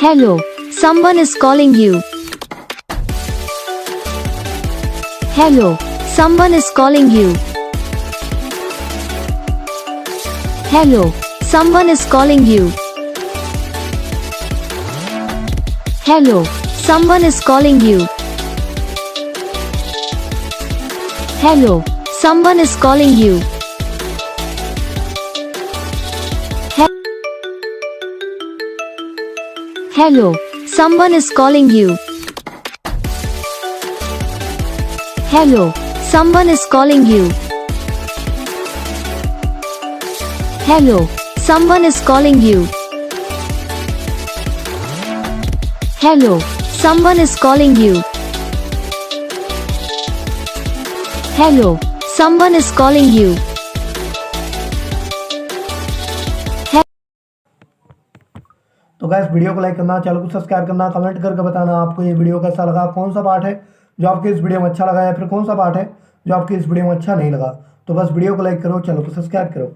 Hello, someone is calling you. Hello, someone is calling you. Hello, someone is calling you. Hello, someone is calling you. Hello, someone is calling you. Hello, someone is calling you. Hello, someone is calling you. Hello, someone is calling you. Hello, someone is calling you. Hello, someone is calling you. तो guys video को like करना, channel को subscribe करना, comment करके बताना आपको ये video कैसा लगा, कौन सा पार्ट है जो आपके इस वीडियो में अच्छा लगा या फिर कौन सा पार्ट है जो आपके इस वीडियो में अच्छा नहीं लगा। तो बस वीडियो को लाइक करो, चैनल को सब्सक्राइब करो।